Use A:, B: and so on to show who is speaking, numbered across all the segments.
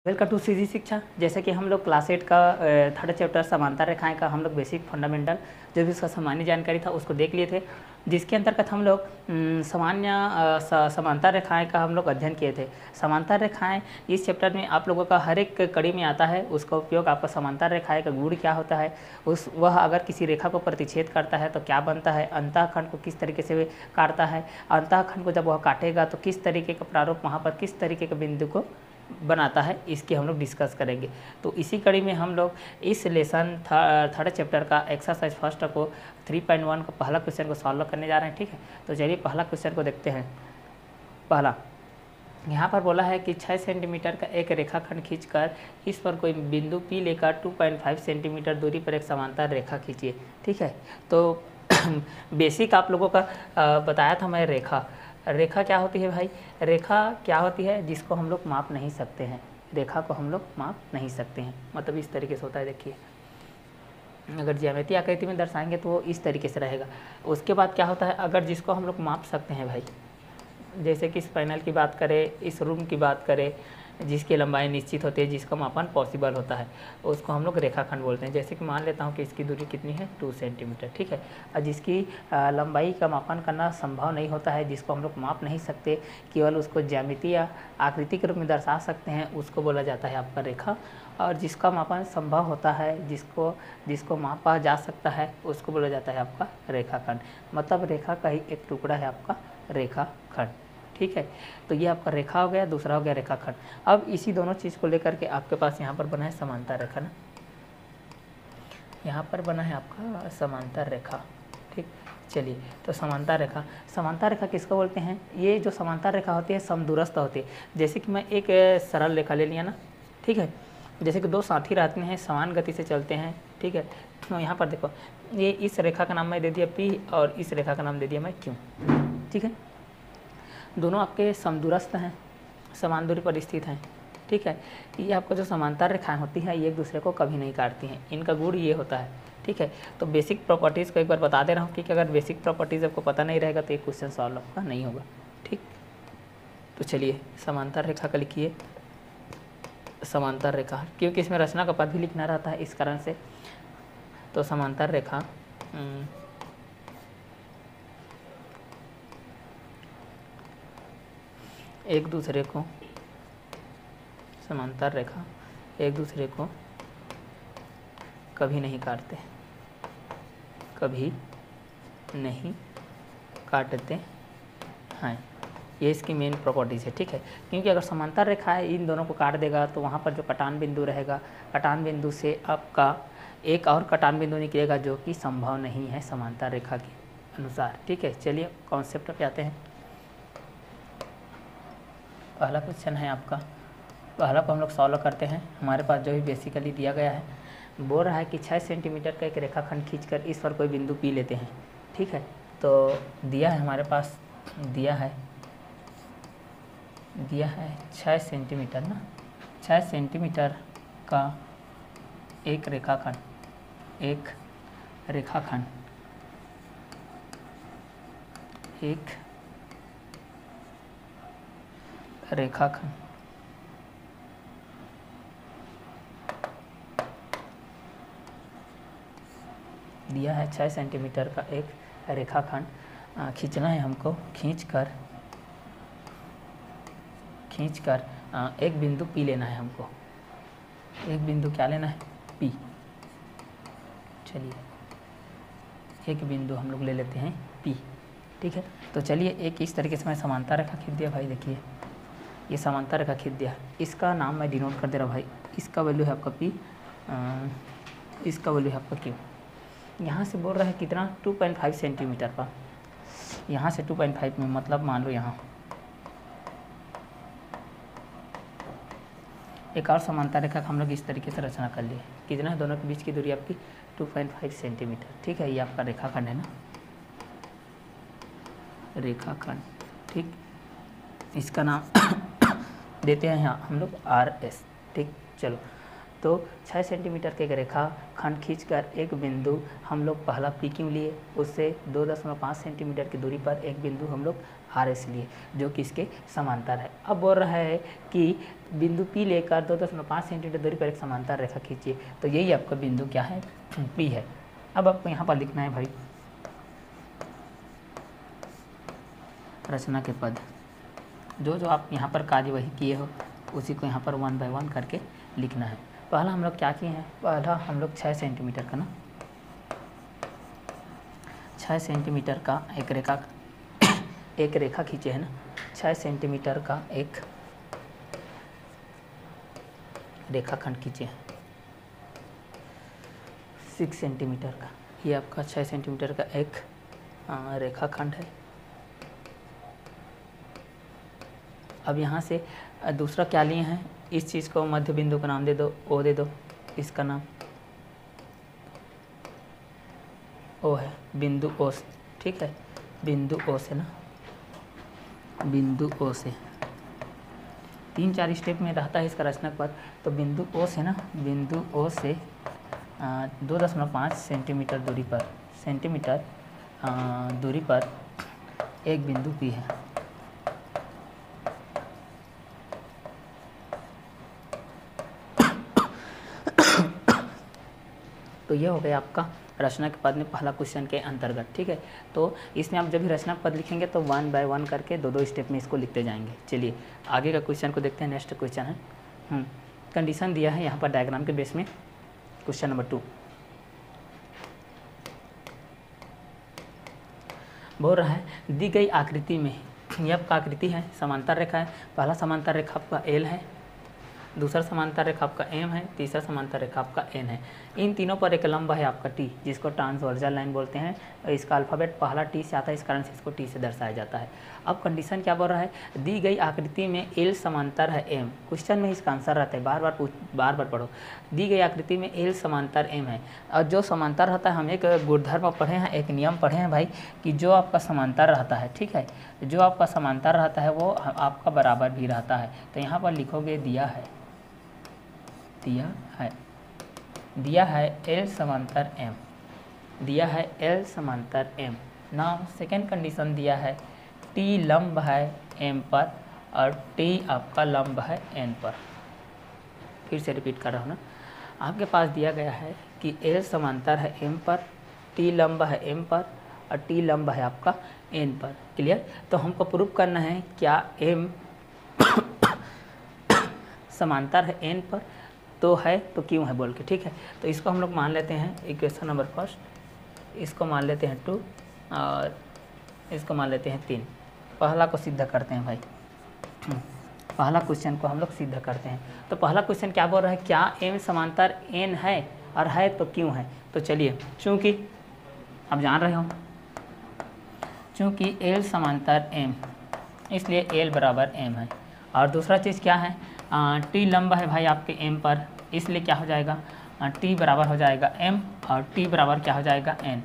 A: Welcome to CG शिक्षा। जैसे कि हम लोग क्लास 8 का थर्ड चैप्टर समांतर रेखाएं का हम लोग बेसिक फंडामेंटल जो भी उसका सामान्य जानकारी था उसको देख लिए थे, जिसके अंतर्गत हम लोग समांतर रेखाएं का हम लोग अध्ययन किए थे। समांतर रेखाएं इस चैप्टर में आप लोगों का हर एक कड़ी में आता है। उसका उपयोग आपका समांतर रेखाएं का गुण क्या होता है, वह अगर किसी रेखा को प्रतिच्छेद करता है तो क्या बनता है, अंतःखंड को किस तरीके से काटता है, अंतःखंड को जब वह काटेगा तो किस तरीके का प्रारूप वहाँ पर किस तरीके के बिंदु को बनाता है, इसकी हम लोग डिस्कस करेंगे। तो इसी कड़ी में हम लोग इस लेसन थर्ड चैप्टर का एक्सरसाइज फर्स्ट को 3.1 का पहला क्वेश्चन को सॉल्व करने जा रहे हैं। ठीक है, तो चलिए पहला क्वेश्चन को देखते हैं। पहला यहाँ पर बोला है कि 6 सेंटीमीटर का एक रेखाखंड खींचकर इस पर कोई बिंदु P लेकर 2.5 सेंटीमीटर दूरी पर एक समांतर रेखा खींचिए। ठीक है, तो बेसिक आप लोगों का बताया था मैं। रेखा क्या होती है भाई? रेखा क्या होती है? जिसको हम लोग माप नहीं सकते हैं। रेखा को हम लोग माप नहीं सकते हैं, मतलब इस तरीके से होता है। देखिए, अगर ज्यामितीय आकृति में दर्शाएंगे तो वो इस तरीके से रहेगा। उसके बाद क्या होता है, अगर जिसको हम लोग माप सकते हैं भाई, जैसे कि इस पैनल की बात करें, इस रूम की बात करें, जिसकी लंबाई निश्चित होती है, जिसका मापन पॉसिबल होता है, उसको हम लोग रेखाखंड बोलते हैं। जैसे कि मान लेता हूँ कि इसकी दूरी कितनी है, 2 सेंटीमीटर। ठीक है, और जिसकी लंबाई का मापन करना संभव नहीं होता है, जिसको हम लोग माप नहीं सकते, केवल उसको ज्यामितीय आकृति के रूप में दर्शा सकते हैं, उसको बोला जाता है आपका रेखा। और जिसका मापन संभव होता है, जिसको मापा जा सकता है, उसको बोला जाता है आपका रेखाखंड। मतलब रेखा का ही एक टुकड़ा है आपका रेखाखंड। ठीक है, तो ये आपका रेखा हो गया, दूसरा हो गया रेखाखंड। अब इसी दोनों चीज़ को लेकर के आपके पास यहाँ पर बना है समांतर रेखा ना, यहाँ पर बना है आपका समांतर रेखा। ठीक, चलिए, तो समांतर रेखा किसको बोलते हैं? ये जो समांतर रेखा होती है समदूरस्थ होती है। जैसे कि मैं एक सरल रेखा ले लिया ना, ठीक है, जैसे कि दो साथी रहते हैं, समान गति से चलते हैं। ठीक है, तो यहाँ पर देखो, ये इस रेखा का नाम मैं दे दिया P और इस रेखा का नाम दे दिया मैं Q। ठीक है, दोनों आपके समदूरस्थ हैं, समान दूरी पर स्थित हैं। ठीक है, ये आपको जो समांतर रेखाएं होती हैं ये एक दूसरे को कभी नहीं काटती हैं, इनका गुण ये होता है। ठीक है, तो बेसिक प्रॉपर्टीज़ को एक बार बता दे रहा हूँ कि अगर बेसिक प्रॉपर्टीज़ आपको पता नहीं रहेगा तो ये क्वेश्चन सॉल्व आपका नहीं होगा। ठीक, तो चलिए समांतर रेखा का लिखिए, समांतर रेखा, क्योंकि इसमें रचना का पद भी लिखना रहता है, इस कारण से। तो समांतर रेखा एक दूसरे को, समांतर रेखा एक दूसरे को कभी नहीं काटते, कभी नहीं काटते हैं। ये इसकी मेन प्रॉपर्टीज़ है। ठीक है, क्योंकि अगर समांतर रेखा है इन दोनों को काट देगा तो वहाँ पर जो कटान बिंदु रहेगा, कटान बिंदु से आपका एक और कटान बिंदु निकलेगा, जो कि संभव नहीं है समांतर रेखा के अनुसार। ठीक है, चलिए कॉन्सेप्ट पे आते हैं। पहला क्वेश्चन है आपका, पहला को हम लोग सॉल्व करते हैं। हमारे पास जो भी बेसिकली दिया गया है, बोल रहा है कि 6 सेंटीमीटर का एक रेखाखंड खींचकर इस पर कोई बिंदु P लेते हैं। ठीक है, तो दिया है हमारे पास, दिया है 6 सेंटीमीटर ना, 6 सेंटीमीटर का एक रेखाखंड, एक रेखाखंड दिया है 6 सेंटीमीटर का एक रेखाखंड खींचना है हमको, खींचकर एक बिंदु P लेना है हमको। एक बिंदु क्या लेना है? P। चलिए एक बिंदु हम लोग ले लेते हैं P। ठीक है, तो चलिए एक इस तरीके से मैं समांतर रेखा खींच दिया भाई। देखिए ये समांतर रेखा खींच दिया, इसका नाम मैं डिनोट कर दे रहा भाई। इसका वैल्यू है आपका P, इसका वैल्यू है आपका Q। यहाँ से बोल रहा है कितना? 2.5 सेंटीमीटर का। यहाँ से 2.5 में मतलब मान लो यहाँ एक और समांतर रेखा का हम लोग इस तरीके से रचना कर लिए। कितना है? दोनों के बीच की दूरी आपकी 2.5 सेंटीमीटर। ठीक है, ये आपका रेखाखंड है ना, रेखाखंड। ठीक, इसका नाम देते हैं यहाँ हम लोग RS। ठीक, चलो, तो 6 सेंटीमीटर के एक रेखाखंड खींचकर एक बिंदु हम लोग पहला P क्यों लिए, उससे 2.5 सेंटीमीटर की दूरी पर एक बिंदु हम लोग आर इसलिए जो कि इसके समांतर है। अब बोल रहा है कि बिंदु P लेकर 2.5 सेंटीमीटर दूरी पर एक समांतर रेखा खींचिए। तो यही आपका बिंदु क्या है, P है। अब आपको यहाँ पर लिखना है भाई रचना के पद, जो जो आप यहाँ पर कार्य वही किए हो उसी को यहाँ पर 1 बाय 1 करके लिखना है। पहला हम लोग क्या किए हैं, पहला हम लोग 6 सेंटीमीटर का 6 सेंटीमीटर का एक रेखा खींचे है ना, 6 सेंटीमीटर का एक रेखाखंड खींचे हैं 6 सेंटीमीटर का। ये आपका 6 सेंटीमीटर का एक रेखाखंड है। अब यहाँ से दूसरा क्या लिए हैं, इस चीज़ को मध्य बिंदु का नाम दे दो, ओ दे दो, इसका नाम ओ है, बिंदु ओ से, ठीक है, बिंदु ओ से ना, बिंदु ओ से 3-4 स्टेप में रहता है इसका रचनाक पद। तो बिंदु ओ से ना, बिंदु ओ से 2.5 सेंटीमीटर दूरी पर एक बिंदु P है। तो ये हो गया आपका रचना के पद में पहला क्वेश्चन के अंतर्गत, ठीक है। तो इसमें आप जब भी रचना पद लिखेंगे तो 1 बाय 1 करके 2-2 स्टेप में इसको लिखते जाएंगे। चलिए आगे का क्वेश्चन को देखते हैं। नेक्स्ट क्वेश्चन है कंडीशन दिया है यहाँ पर डायग्राम के बेस में। क्वेश्चन नंबर 2 बोल रहा है दी गई आकृति में, यह आपका आकृति है, समांतर रेखा है। पहला समांतर रेखा आपका L है, दूसरा समांतर रेखा आपका M है, तीसरा समांतर रेखा आपका N है। इन तीनों पर एक लंब है आपका T, जिसको ट्रांसवर्सल लाइन बोलते हैं। इसका अल्फ़ाबेट पहला T से आता है, इस कारण से इसको T से दर्शाया जाता है। अब कंडीशन क्या बोल रहा है, दी गई आकृति में L समांतर है M। क्वेश्चन में इसका आंसर रहता है, बार बार पढ़ो। दी गई आकृति में L समांतर M है, और जो समांतर रहता है, हम एक गुणधर्म पढ़े हैं, एक नियम पढ़े हैं भाई, कि जो आपका समांतर रहता है, ठीक है, जो आपका समांतर रहता है वो आपका बराबर भी रहता है। तो यहाँ पर लिखोगे दिया है L समांतर M, दिया है L समांतर M। नाउ सेकेंड कंडीशन दिया है T लंब है M पर और T आपका लंब है N पर। फिर से रिपीट कर रहा हूँ ना, आपके पास दिया गया है कि L समांतर है M पर, T लंब है M पर और T लंब है आपका N पर। क्लियर। तो हमको प्रूव करना है क्या M समांतर है N पर, तो है तो क्यों है बोल के, ठीक है। तो इसको हम लोग मान लेते हैं इक्वेशन नंबर फर्स्ट, इसको मान लेते हैं 2 और इसको मान लेते हैं 3। पहला को सिद्ध करते हैं भाई, पहला क्वेश्चन को हम लोग सिद्ध करते हैं। तो पहला क्वेश्चन क्या बोल रहा है, क्या M समांतर N है, और है तो क्यों है। तो चलिए, चूँकि आप जान रहे हो, चूँकि L समांतर M, इसलिए L बराबर M है। और दूसरा चीज़ क्या है, T लंब है भाई आपके M पर, इसलिए क्या हो जाएगा, T बराबर हो जाएगा M और T बराबर क्या हो जाएगा N।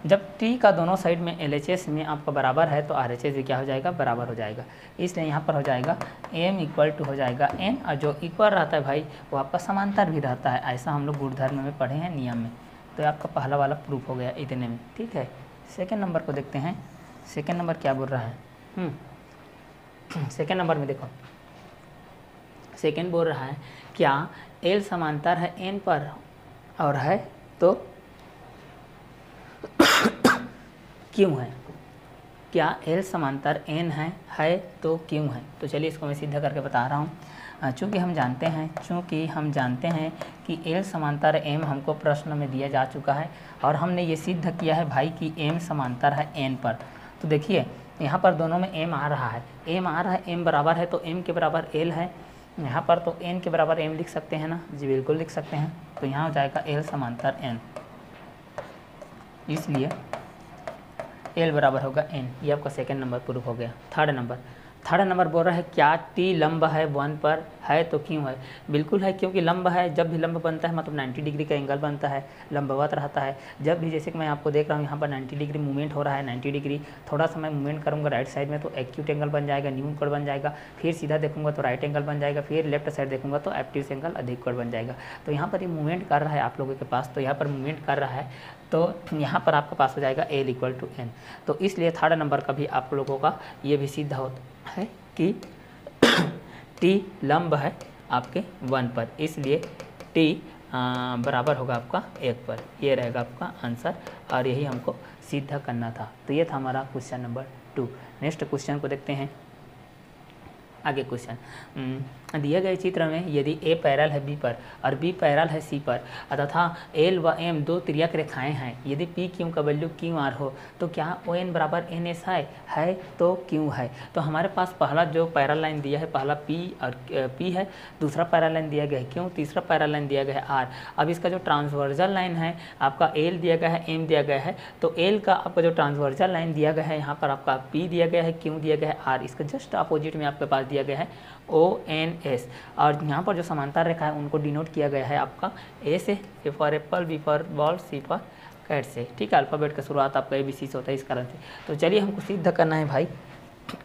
A: जब T का दोनों साइड में LHS में आपका बराबर है तो RHS भी क्या हो जाएगा, बराबर हो जाएगा। इसलिए यहाँ पर हो जाएगा M इक्वल टू हो जाएगा N, और जो इक्वल रहता है भाई वो आपका समांतर भी रहता है। ऐसा हम लोग गुणधर्म में पढ़े हैं, नियम में। तो आपका पहला वाला प्रूफ हो गया इतने में, ठीक है। सेकेंड नंबर को देखते हैं। सेकेंड नंबर क्या बोल रहा है, सेकेंड नंबर में देखो, सेकेंड बोल रहा है क्या L समांतर है N पर, और है तो क्यों है। क्या L समांतर N है तो क्यों है। तो चलिए इसको मैं सीधा करके बता रहा हूँ। चूँकि हम जानते हैं कि L समांतर M हमको प्रश्न में दिया जा चुका है, और हमने ये सिद्ध किया है भाई कि M समांतर है N पर। तो देखिए यहाँ पर दोनों में M आ रहा है, M बराबर है तो M के बराबर L है। यहाँ पर तो N के बराबर M लिख सकते हैं ना, जी बिल्कुल लिख सकते हैं। तो यहाँ हो जाएगा L समांतर N, इसलिए L बराबर होगा N। ये आपका सेकेंड नंबर प्रूफ हो गया। थर्ड नंबर बोल रहा है क्या टी लंब है 1 पर है तो क्यों है। बिल्कुल है, क्योंकि लंब है, जब भी लंब बनता है मतलब 90 डिग्री का एंगल बनता है, लंबवत रहता है। जब भी जैसे कि मैं आपको देख रहा हूँ यहाँ पर 90 डिग्री मूवमेंट हो रहा है, 90 डिग्री थोड़ा सा मैं मूवमेंट करूँगा राइट साइड में तो एक्यूट एंगल बन जाएगा, न्यून कोण बन जाएगा। फिर सीधा देखूंगा तो राइट एंगल बन जाएगा, फिर लेफ्ट साइड देखूंगा तो एब्ट्यूस एंगल अधिक कोण बन जाएगा। तो यहाँ पर ये मूवमेंट कर रहा है आप लोगों के पास, तो यहाँ पर मूवमेंट कर रहा है तो यहाँ पर आपके पास हो जाएगा L = N। तो इसलिए थर्ड नंबर का भी आप लोगों का ये भी सिद्ध होता है कि T लंब है आपके 1 पर, इसलिए T बराबर होगा आपका 1 पर। ये रहेगा आपका आंसर और यही हमको सिद्ध करना था। तो ये था हमारा क्वेश्चन नंबर 2। नेक्स्ट क्वेश्चन को देखते हैं। आगे क्वेश्चन दिए गए चित्र में यदि A पैरेलल है B पर और B पैरेलल है C पर तथा L व M दो तिर्यक रेखाएं हैं, यदि P Q का वैल्यू QR हो तो क्या ON बराबर NS है तो क्यों है। तो हमारे पास पहला जो पैरेलल लाइन दिया है, पहला P और P है, दूसरा पैरेलल लाइन दिया गया है Q, तीसरा पैरेलल लाइन दिया गया है R। अब इसका जो ट्रांसवर्जल लाइन है आपका L दिया गया है, M दिया गया है, तो L का आपका जो ट्रांसवर्जल लाइन दिया गया है यहाँ पर आपका P दिया गया है, Q दिया गया है, R। इसका जस्ट अपोजिट में आपके पास दिया गया है ONS। और यहाँ पर जो समांतर रेखा है उनको डिनोट किया गया है आपका A से, A for apple, B for ball, C for cat से। ठीक है, अल्फ़ाबेट का शुरुआत आपका ABC से होता है इस कारण से। तो चलिए हमको सिद्ध करना है भाई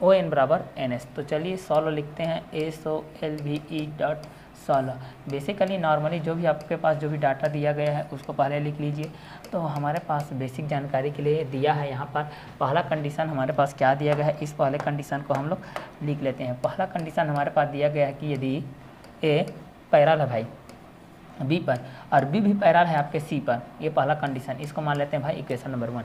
A: ON बराबर NS। तो चलिए सॉल्व लिखते हैं SOLVE.SOLVE। बेसिकली नॉर्मली जो भी आपके पास जो भी डाटा दिया गया है उसको पहले लिख लीजिए। तो हमारे पास बेसिक जानकारी के लिए दिया है यहाँ पर पहला कंडीशन हमारे पास क्या दिया गया है, इस पहले कंडीशन को हम लोग लिख लेते हैं। पहला कंडीशन हमारे पास दिया गया है कि यदि A पैरेलल है भाई B पर और B भी पैरेलल है आपके C पर, ये पहला कंडीशन, इसको मान लेते हैं भाई इक्वेशन नंबर 1।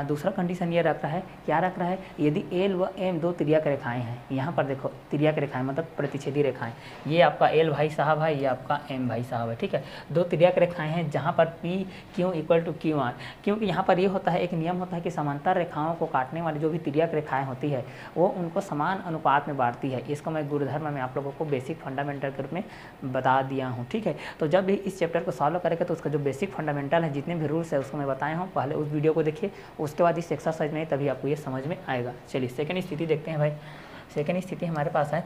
A: दूसरा कंडीशन ये रख रहा है, क्या रख रहा है, यदि L व M दो तिर्यक रेखाएं हैं, यहाँ पर देखो तिर्यक रेखाएं मतलब प्रतिच्छेदी रेखाएं, ये आपका L भाई साहब है, ये आपका M भाई साहब है। ठीक है, दो तिर्यक रेखाएं हैं जहाँ पर P Q = QR। क्योंकि यहाँ पर ये होता है, एक नियम होता है कि समांतर रेखाओं को काटने वाली जो भी तिर्यक रेखाएं होती है वो उनको समान अनुपात में बांटती है। इसको मैं गुरुधर्म में आप लोगों को बेसिक फंडामेंटल के रूप में बता दिया हूँ। ठीक है, तो जब भी इस चैप्टर को सॉल्व करेंगे तो उसका जो बेसिक फंडामेंटल है, जितने भी रूल्स है उसको मैं बताया हूँ, पहले उस वीडियो को देखिए, उसके बाद इस एक्सरसाइज में तभी आपको ये समझ में आएगा। चलिए सेकंड स्थिति देखते हैं भाई। सेकंड स्थिति हमारे पास है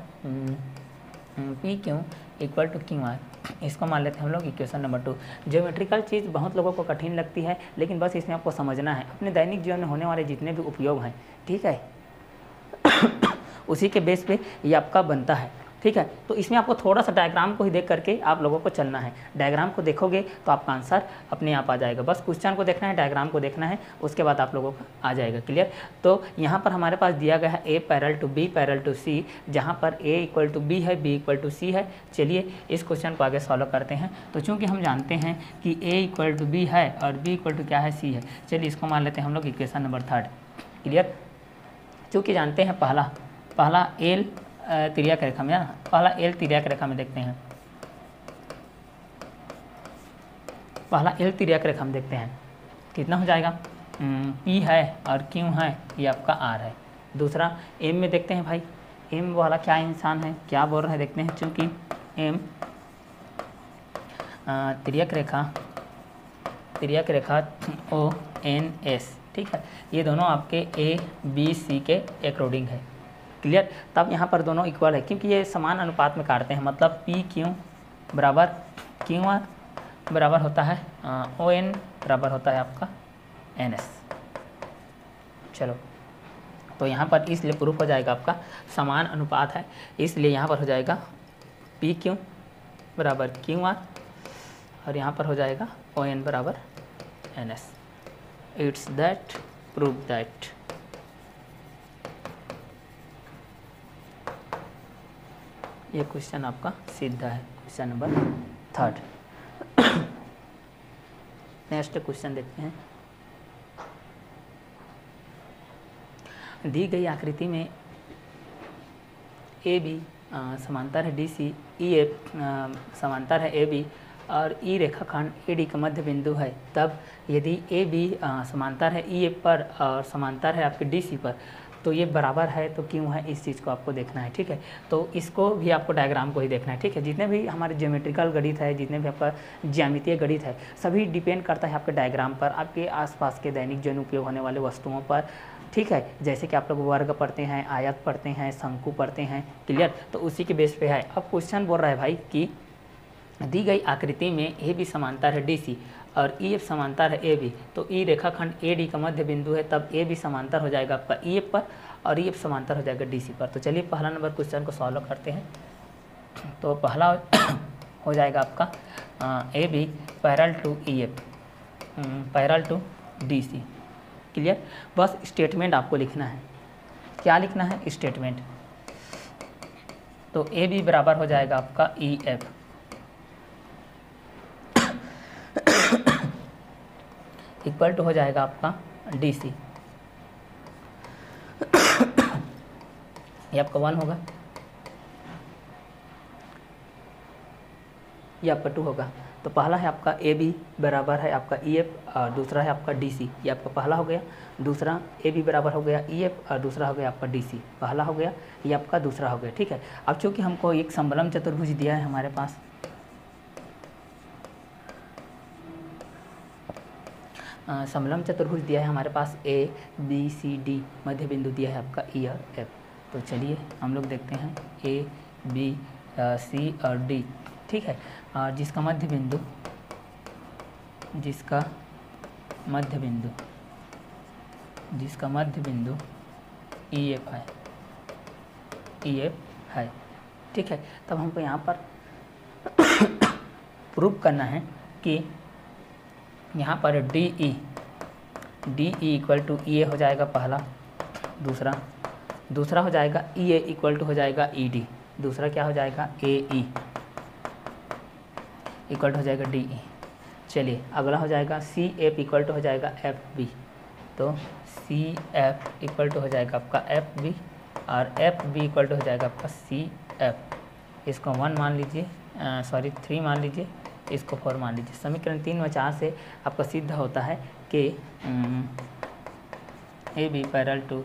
A: PQ = QR। इसको मान लेते हैं हम लोग इक्वेशन नंबर 2। ज्योमेट्रिकल चीज़ बहुत लोगों को कठिन लगती है, लेकिन बस इसमें आपको समझना है अपने दैनिक जीवन में होने वाले जितने भी उपयोग हैं, ठीक है उसी के बेस पे ये आपका बनता है। ठीक है, तो इसमें आपको थोड़ा सा डायग्राम को ही देख करके आप लोगों को चलना है। डायग्राम को देखोगे तो आपका आंसर अपने आप आ जाएगा। बस क्वेश्चन को देखना है, डायग्राम को देखना है, उसके बाद आप लोगों का आ जाएगा। क्लियर। तो यहाँ पर हमारे पास दिया गया है A parallel to B parallel to C, जहाँ पर A = B है, B = C है। चलिए इस क्वेश्चन को आगे सॉल्व करते हैं। तो चूँकि हम जानते हैं कि A = B है और B = क्या है, C है, चलिए इसको मान लेते हैं हम लोग इक्वेशन नंबर 3। क्लियर। चूँकि जानते हैं पहला L तिर्यक रेखा में, पहला L तिर्यक रेखा में देखते हैं, पहला L तिर्यक रेखा में देखते हैं कितना हो जाएगा, P है और Q है, ये आपका R है। दूसरा M में देखते हैं भाई, M वाला क्या इंसान है, क्या बोल रहा है देखते हैं। चूँकि M तिर्यक रेखा ONS, ठीक है, ये दोनों आपके ABC के अकॉर्डिंग है। क्लियर। तब यहाँ पर दोनों इक्वल है क्योंकि ये समान अनुपात में काटते हैं, मतलब PQ बराबर QR बराबर होता है ON बराबर होता है आपका NS। चलो, तो यहाँ पर इसलिए प्रूफ हो जाएगा आपका समान अनुपात है, इसलिए यहाँ पर हो जाएगा PQ बराबर QR और यहाँ पर हो जाएगा ON बराबर NS। It's that, prove that. ये क्वेश्चन आपका सिद्ध है, क्वेश्चन नंबर 3। नेक्स्ट क्वेश्चन देखते हैं। दी गई आकृति में AB समांतर है DC, EF समांतर है AB और E रेखाखंड AD का मध्य बिंदु है, तब यदि AB समांतर है EF पर और समांतर है आपके DC पर तो ये बराबर है तो क्यों है, इस चीज़ को आपको देखना है। ठीक है, तो इसको भी आपको डायग्राम को ही देखना है। ठीक है, जितने भी हमारे ज्योमेट्रिकल गणित है, जितने भी आपका ज्यामितीय गणित है, सभी डिपेंड करता है आपके डायग्राम पर, आपके आसपास के दैनिक जीवन उपयोग होने वाले वस्तुओं पर, ठीक है, जैसे कि आप लोग वर्ग पढ़ते हैं, आयत पढ़ते हैं, शंकु पढ़ते हैं, क्लियर। तो उसी के बेस पे है। अब क्वेश्चन बोल रहा है भाई कि दी गई आकृति में ए बी समांतर है डी सी और ई एफ समांतर है ए बी, तो ई रेखाखंड ए डी का मध्य बिंदु है, तब ए बी समांतर हो जाएगा आपका ई एफ पर और ई एफ समांतर हो जाएगा डी सी पर। तो चलिए पहला नंबर क्वेश्चन को सॉल्व करते हैं। तो पहला हो जाएगा आपका A B parallel to E F, parallel to D C, clear. बस स्टेटमेंट आपको लिखना है। क्या लिखना है? स्टेटमेंट। तो ए बी बराबर हो जाएगा आपका ई एफ इक्वल टू हो जाएगा आपका डी सी, ये आपका 1 होगा, ये आपका 2 होगा। तो पहला है आपका ए बी बराबर है आपका ई एफ और दूसरा है आपका डी सी, ये आपका पहला हो गया। दूसरा ए बी बराबर हो गया ई एफ और दूसरा हो गया आपका डी सी, पहला हो गया, ये आपका दूसरा हो गया, ठीक है। अब चूँकि हमको एक समलम चतुर्भुज दिया है हमारे पास, समलम चतुर्भुज दिया है हमारे पास, ए बी सी डी, मध्य बिंदु दिया है आपका ई और एफ। तो चलिए हम लोग देखते हैं ए बी सी और डी, ठीक है। जिसका मध्य बिंदु ई एफ है, ठीक है। तब हमको यहाँ पर प्रूव करना है कि यहाँ पर D E equal to E ए हो जाएगा पहला, दूसरा हो जाएगा ई ए इक्वल टू हो जाएगा ई डी, दूसरा क्या हो जाएगा ए ई इक्वल टू हो जाएगा डी ई। चलिए अगला हो जाएगा सी एफ इक्वल टू हो जाएगा एफ बी, तो सी एफ इक्वल टू हो जाएगा आपका एफ बी और एफ बी इक्वल टू हो जाएगा आपका सी एफ। इसको 1 मान लीजिए, 3 मान लीजिए, इसको 4 मान लीजिए। समीकरण 3 व 4 से आपका सिद्ध होता है कि A B parallel to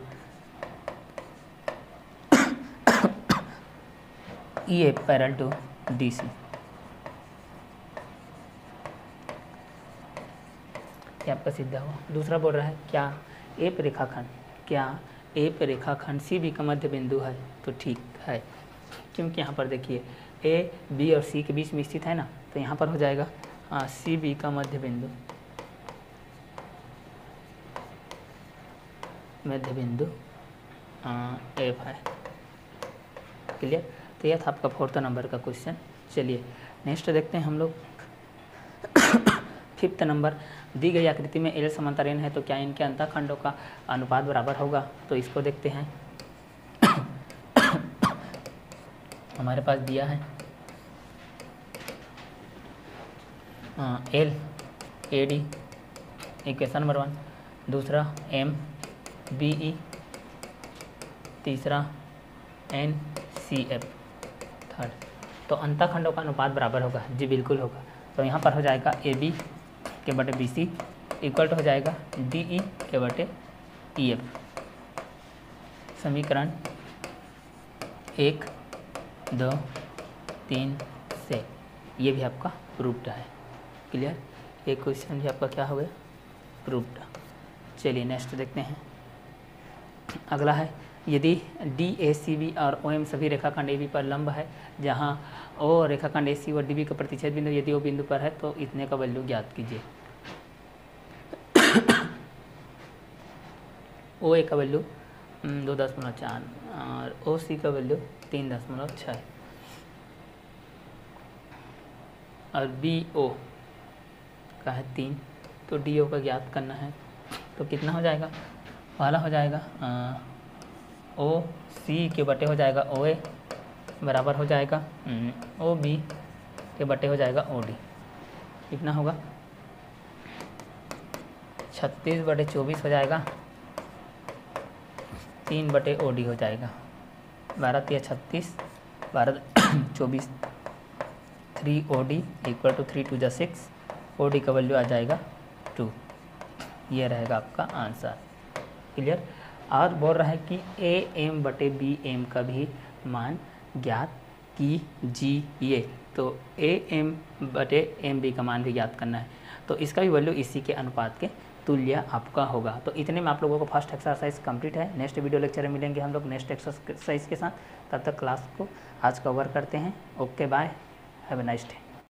A: E A parallel to D C. ये आपका सिद्ध हुआ। दूसरा बोल रहा है क्या एप रेखाखंड सी बी का मध्य बिंदु है, तो ठीक है, क्योंकि यहाँ पर देखिए ए बी और सी के बीच में स्थित है ना, तो यहाँ पर हो जाएगा सी बी का मध्य बिंदु एफ है, क्लियर। तो यह था आपका 4th नंबर का क्वेश्चन। चलिए नेक्स्ट देखते हैं हम लोग 5th नंबर। दी गई आकृति में एल समांतर एन है, तो क्या इनके अंतःखंडों का अनुपात बराबर होगा? तो इसको देखते हैं। हमारे पास दिया है L A D equation number 1, दूसरा एम बी ई, तीसरा एन सी एफ, थर्ड। तो अंतःखंडों का अनुपात बराबर होगा, जी बिल्कुल होगा। तो यहाँ पर हो जाएगा ए बी के बटे बी सी इक्वल टू हो जाएगा डी ई के बटे ई एफ। समीकरण 1, 2, 3 से ये भी आपका प्रूव्ड है, क्लियर। एक क्वेश्चन भी आपका क्या हो गया? प्रूव्ड। चलिए नेक्स्ट देखते हैं। अगला है यदि डी ए सी बी और ओ एम सभी रेखाखंड ए बी पर लंब है, जहाँ ओ रेखाखंड ए सी और डी बी का प्रतिच्छेद बिंदु यदि ओ बिंदु पर है, तो इतने का वैल्यू ज्ञात कीजिए। ओ ए का वैल्यू 2.4 और ओ सी का वैल्यू 3.6 और बी ओ का है 3, तो डी ओ का ज्ञात करना है। तो कितना हो जाएगा? पहला हो जाएगा ओ सी के बटे हो जाएगा ओ ए बराबर हो जाएगा ओ बी के बटे हो जाएगा ओ डी। कितना होगा? 36/24 हो जाएगा, 3/ओ डी हो जाएगा। 12 × 36, 12/24, 3 OD इक्वल टू 3 × 6, OD का वैल्यू आ जाएगा 2। ये रहेगा आपका आंसर, क्लियर। और बोल रहा है कि AM/BM का भी मान ज्ञात कीजिए, तो AM/MB का मान भी ज्ञात करना है। तो इसका भी वैल्यू इसी के अनुपात के तुल्य आपका होगा। तो इतने में आप लोगों को फर्स्ट एक्सरसाइज कंप्लीट है। नेक्स्ट वीडियो लेक्चर में मिलेंगे हम लोग नेक्स्ट एक्सरसाइज के साथ। तब तक क्लास को आज कवर करते हैं। Okay bye, have a nice day.